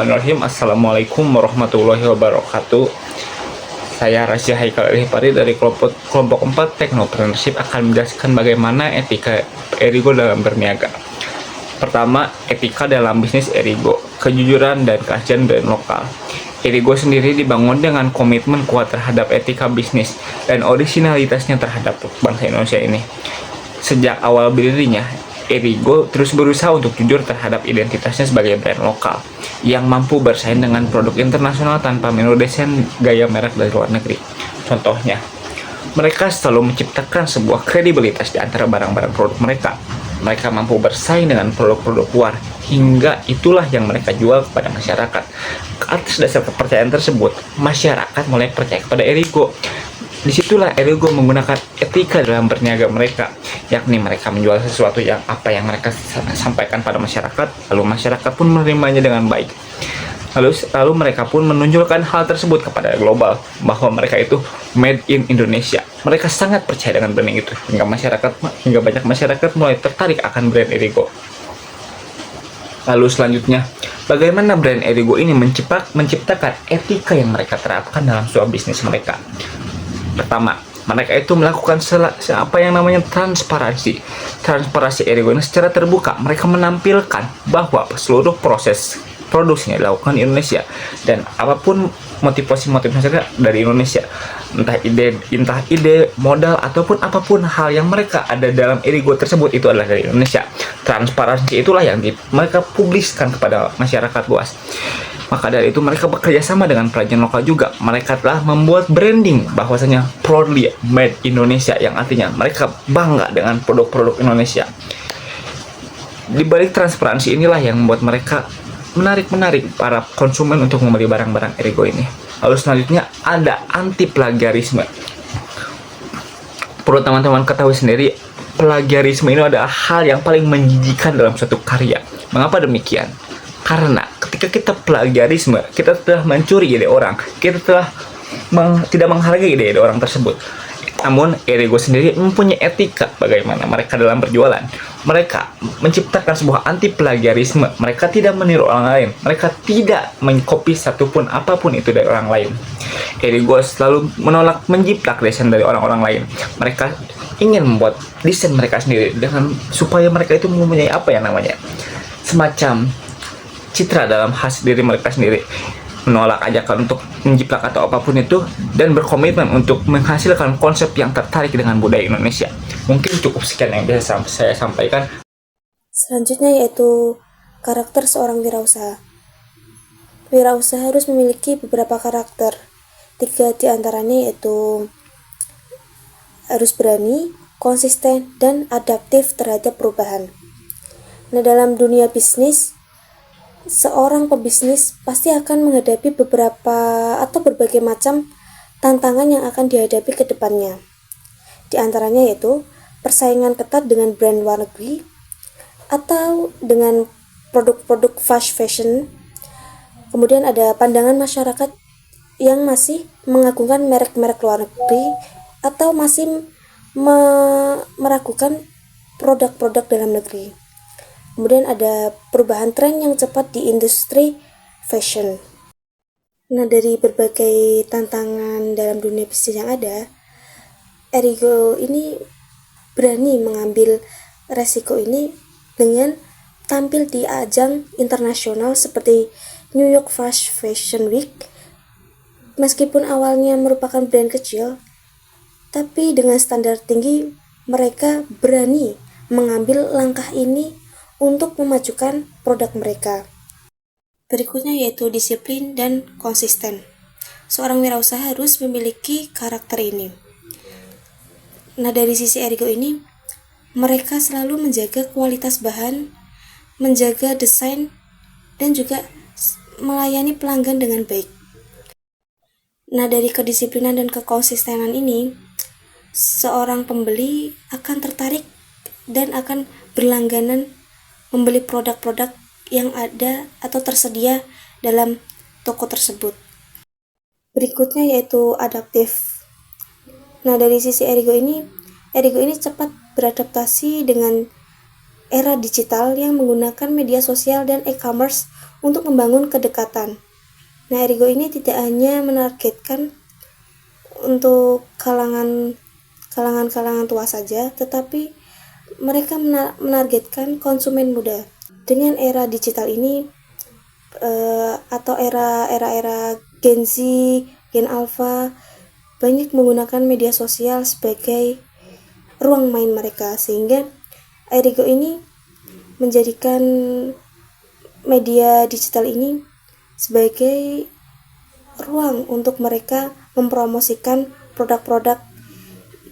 Bismillahirrahmanirrahim. Assalamualaikum warahmatullahi wabarakatuh. Saya Rasya Haikal Rihpari dari kelompok 4 Technopreneurship akan menjelaskan bagaimana etika Erigo dalam berniaga. Pertama, etika dalam bisnis Erigo, kejujuran dan keaslian brand lokal. Erigo sendiri dibangun dengan komitmen kuat terhadap etika bisnis dan originalitasnya terhadap bangsa Indonesia ini. Sejak awal berdirinya, Erigo terus berusaha untuk jujur terhadap identitasnya sebagai brand lokal yang mampu bersaing dengan produk internasional tanpa meniru desain gaya merek dari luar negeri. Contohnya, mereka selalu menciptakan sebuah kredibilitas di antara barang-barang produk mereka. Mereka mampu bersaing dengan produk-produk luar, hingga itulah yang mereka jual kepada masyarakat. Atas dasar kepercayaan tersebut, masyarakat mulai percaya kepada Erigo. Disitulah Erigo menggunakan etika dalam berniaga mereka, yakni mereka menjual sesuatu yang mereka sampaikan pada masyarakat, lalu masyarakat pun menerimanya dengan baik. Lalu mereka pun menunjukkan hal tersebut kepada global, bahwa mereka itu made in Indonesia. Mereka sangat percaya dengan branding itu, hingga banyak masyarakat mulai tertarik akan brand Erigo. Lalu selanjutnya, bagaimana brand Erigo ini menciptakan etika yang mereka terapkan dalam sebuah bisnis mereka. Pertama, mereka itu melakukan apa yang namanya transparansi. Transparansi Erigo ini secara terbuka. Mereka menampilkan bahwa seluruh proses produksinya dilakukan di Indonesia, dan apapun motivasi mereka dari Indonesia, entah ide, modal, ataupun apapun hal yang mereka ada dalam Erigo tersebut itu adalah dari Indonesia. Transparansi itulah yang mereka publiskan kepada masyarakat luas. Maka dari itu mereka bekerja sama dengan pelajar lokal juga. Mereka telah membuat branding bahwasanya proudly made Indonesia, yang artinya mereka bangga dengan produk-produk Indonesia. Di balik transparansi inilah yang membuat mereka menarik para konsumen untuk membeli barang-barang Erigo ini. Lalu selanjutnya ada anti plagiarisme. Perlu teman-teman ketahui sendiri, plagiarisme ini adalah hal yang paling menjijikan dalam suatu karya. Mengapa demikian? Karena ketika kita plagiarisme, kita telah mencuri ide orang, kita telah tidak menghargai ide orang tersebut. Namun Erigo sendiri mempunyai etika bagaimana mereka dalam berjualan. Mereka menciptakan sebuah anti plagiarisme. Mereka tidak meniru orang lain. Mereka tidak mengcopy satupun apapun itu dari orang lain. Erigo selalu menolak menjiplak desain dari orang-orang lain. Mereka ingin membuat desain mereka sendiri supaya mereka itu mempunyai semacam citra dalam khas diri mereka sendiri. Menolak ajakan untuk menjiplak atau apapun itu, dan berkomitmen untuk menghasilkan konsep yang tertarik dengan budaya Indonesia. Mungkin cukup sekian yang bisa saya sampaikan. Selanjutnya yaitu karakter seorang wirausaha. Wirausaha harus memiliki beberapa karakter. 3 di antaranya yaitu harus berani, konsisten, dan adaptif terhadap perubahan. Nah, dalam dunia bisnis, seorang pebisnis pasti akan menghadapi berbagai macam tantangan yang akan dihadapi ke depannya. Di antaranya yaitu persaingan ketat dengan brand luar negeri atau dengan produk-produk fast fashion. Kemudian ada pandangan masyarakat yang masih mengagungkan merek-merek luar negeri atau masih meragukan produk-produk dalam negeri. Kemudian ada perubahan tren yang cepat di industri fashion. Nah, dari berbagai tantangan dalam dunia bisnis yang ada, Erigo ini berani mengambil resiko ini dengan tampil di ajang internasional seperti New York Fast Fashion Week. Meskipun awalnya merupakan brand kecil, tapi dengan standar tinggi, mereka berani mengambil langkah ini untuk memajukan produk mereka. Berikutnya yaitu disiplin dan konsisten. Seorang wirausaha harus memiliki karakter ini. Nah, dari sisi Erigo ini, mereka selalu menjaga kualitas bahan, menjaga desain, dan juga melayani pelanggan dengan baik. Nah, dari kedisiplinan dan kekonsistenan ini, seorang pembeli akan tertarik dan akan berlangganan membeli produk-produk yang ada atau tersedia dalam toko tersebut. Berikutnya yaitu adaptif. Nah, dari sisi Erigo ini cepat beradaptasi dengan era digital yang menggunakan media sosial dan e-commerce untuk membangun kedekatan. Nah, Erigo ini tidak hanya menargetkan untuk kalangan tua saja, tetapi mereka menargetkan konsumen muda. Dengan era digital ini atau era Gen Z, Gen Alpha banyak menggunakan media sosial sebagai ruang main mereka, sehingga Erigo ini menjadikan media digital ini sebagai ruang untuk mereka mempromosikan produk-produk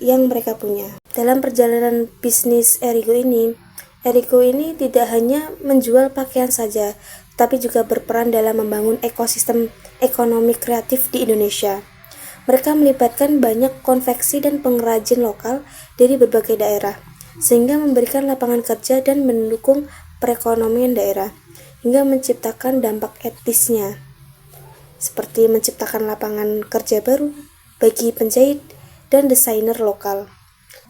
yang mereka punya. Dalam perjalanan bisnis Erigo ini tidak hanya menjual pakaian saja, tapi juga berperan dalam membangun ekosistem ekonomi kreatif di Indonesia. Mereka melibatkan banyak konveksi dan pengrajin lokal dari berbagai daerah, sehingga memberikan lapangan kerja dan mendukung perekonomian daerah, hingga menciptakan dampak etisnya, seperti menciptakan lapangan kerja baru bagi penjahit dan desainer lokal,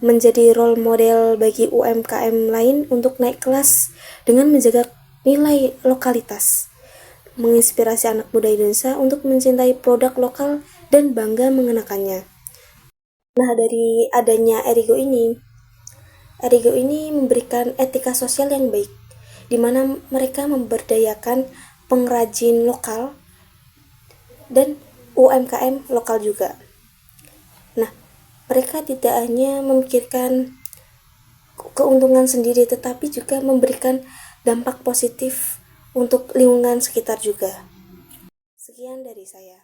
menjadi role model bagi UMKM lain untuk naik kelas dengan menjaga nilai lokalitas, menginspirasi anak muda Indonesia untuk mencintai produk lokal dan bangga mengenakannya. Nah, dari adanya Erigo ini memberikan etika sosial yang baik, di mana mereka memberdayakan pengrajin lokal dan UMKM lokal juga. Nah, mereka tidak hanya memikirkan keuntungan sendiri, tetapi juga memberikan dampak positif untuk lingkungan sekitar juga. Sekian dari saya.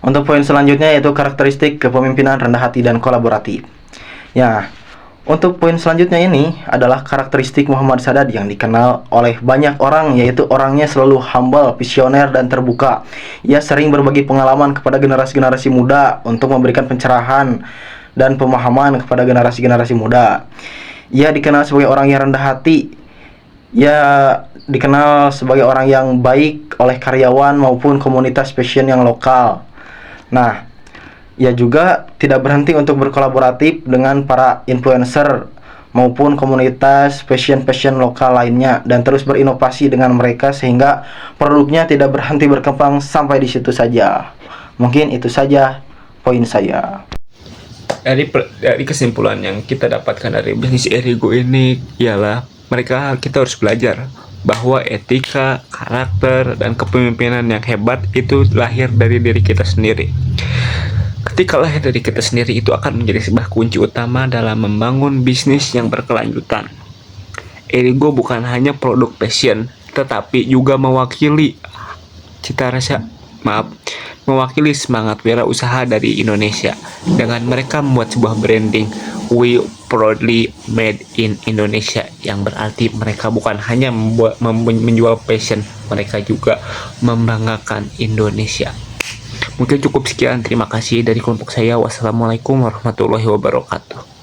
Untuk poin selanjutnya yaitu karakteristik kepemimpinan rendah hati dan kolaboratif. Ya, untuk poin selanjutnya ini adalah karakteristik Muhammad Sadat yang dikenal oleh banyak orang, yaitu orangnya selalu humble, visioner, dan terbuka. Ia sering berbagi pengalaman kepada generasi-generasi muda untuk memberikan pencerahan dan pemahaman kepada generasi-generasi muda. Ia dikenal sebagai orang yang rendah hati. Ia dikenal sebagai orang yang baik oleh karyawan maupun komunitas fashion yang lokal. Nah, ia juga tidak berhenti untuk berkolaboratif dengan para influencer maupun komunitas fashion lokal lainnya, dan terus berinovasi dengan mereka sehingga produknya tidak berhenti berkembang sampai di situ saja. Mungkin itu saja poin saya. Dari kesimpulan yang kita dapatkan dari bisnis Erigo ini ialah kita harus belajar bahwa etika, karakter, dan kepemimpinan yang hebat itu lahir dari diri kita sendiri. Ketika lahir dari kita sendiri, itu akan menjadi sebuah kunci utama dalam membangun bisnis yang berkelanjutan. Erigo bukan hanya produk fashion, tetapi juga mewakili mewakili semangat wirausaha dari Indonesia. Dengan mereka membuat sebuah branding "We Proudly Made in Indonesia", yang berarti mereka bukan hanya menjual fashion, mereka juga membanggakan Indonesia. Mungkin cukup sekian, terima kasih dari kelompok saya. Wassalamualaikum warahmatullahi wabarakatuh.